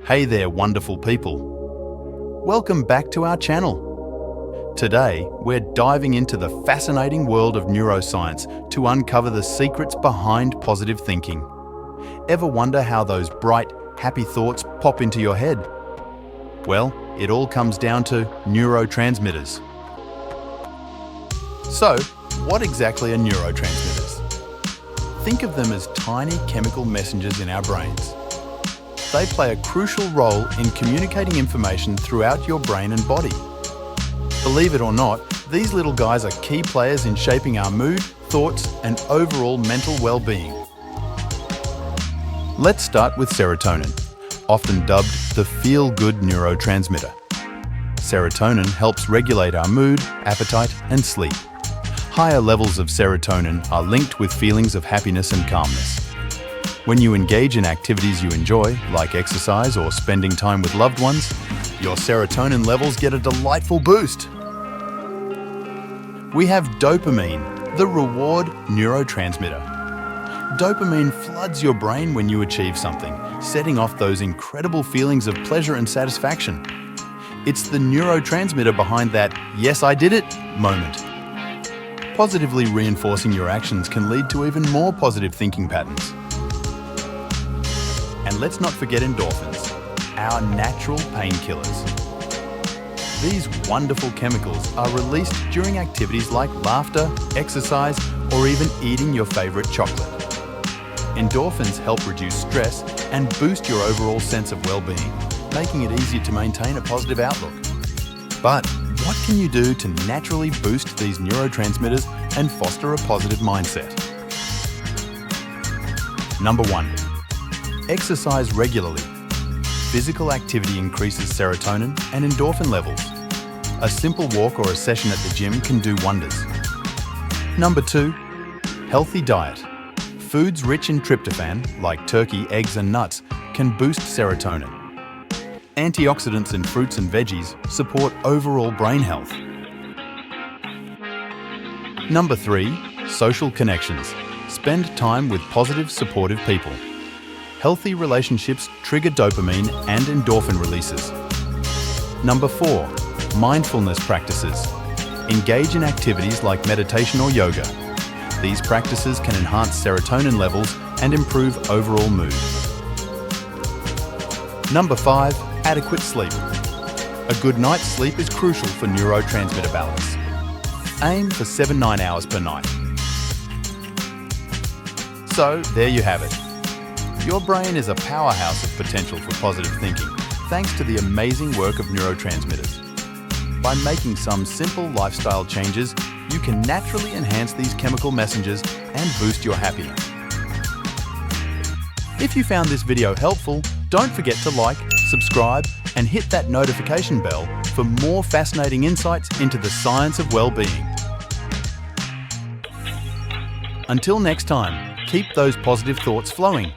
Hey there, wonderful people. Welcome back to our channel. Today, we're diving into the fascinating world of neuroscience to uncover the secrets behind positive thinking. Ever wonder how those bright, happy thoughts pop into your head? Well, it all comes down to neurotransmitters. So, what exactly are neurotransmitters? Think of them as tiny chemical messengers in our brains. They play a crucial role in communicating information throughout your brain and body. Believe it or not, these little guys are key players in shaping our mood, thoughts, and overall mental well-being. Let's start with serotonin, often dubbed the feel-good neurotransmitter. Serotonin helps regulate our mood, appetite, and sleep. Higher levels of serotonin are linked with feelings of happiness and calmness. When you engage in activities you enjoy, like exercise or spending time with loved ones, your serotonin levels get a delightful boost. We have dopamine, the reward neurotransmitter. Dopamine floods your brain when you achieve something, setting off those incredible feelings of pleasure and satisfaction. It's the neurotransmitter behind that "yes, I did it" moment. Positively reinforcing your actions can lead to even more positive thinking patterns. And let's not forget endorphins, our natural painkillers. These wonderful chemicals are released during activities like laughter, exercise, or even eating your favorite chocolate. Endorphins help reduce stress and boost your overall sense of well-being, making it easier to maintain a positive outlook. But what can you do to naturally boost these neurotransmitters and foster a positive mindset? Number 1. Exercise regularly. Physical activity increases serotonin and endorphin levels. A simple walk or a session at the gym can do wonders. Number 2. Healthy diet. Foods rich in tryptophan, like turkey, eggs, and nuts, can boost serotonin. Antioxidants in fruits and veggies support overall brain health. Number 3. Social connections. Spend time with positive, supportive people. Healthy relationships trigger dopamine and endorphin releases. Number 4. Mindfulness practices. Engage in activities like meditation or yoga. These practices can enhance serotonin levels and improve overall mood. Number 5. Adequate sleep. A good night's sleep is crucial for neurotransmitter balance. Aim for 7-9 hours per night. So, there you have it. Your brain is a powerhouse of potential for positive thinking, thanks to the amazing work of neurotransmitters. By making some simple lifestyle changes, you can naturally enhance these chemical messengers and boost your happiness. If you found this video helpful, don't forget to like, subscribe, and hit that notification bell for more fascinating insights into the science of well-being. Until next time, keep those positive thoughts flowing.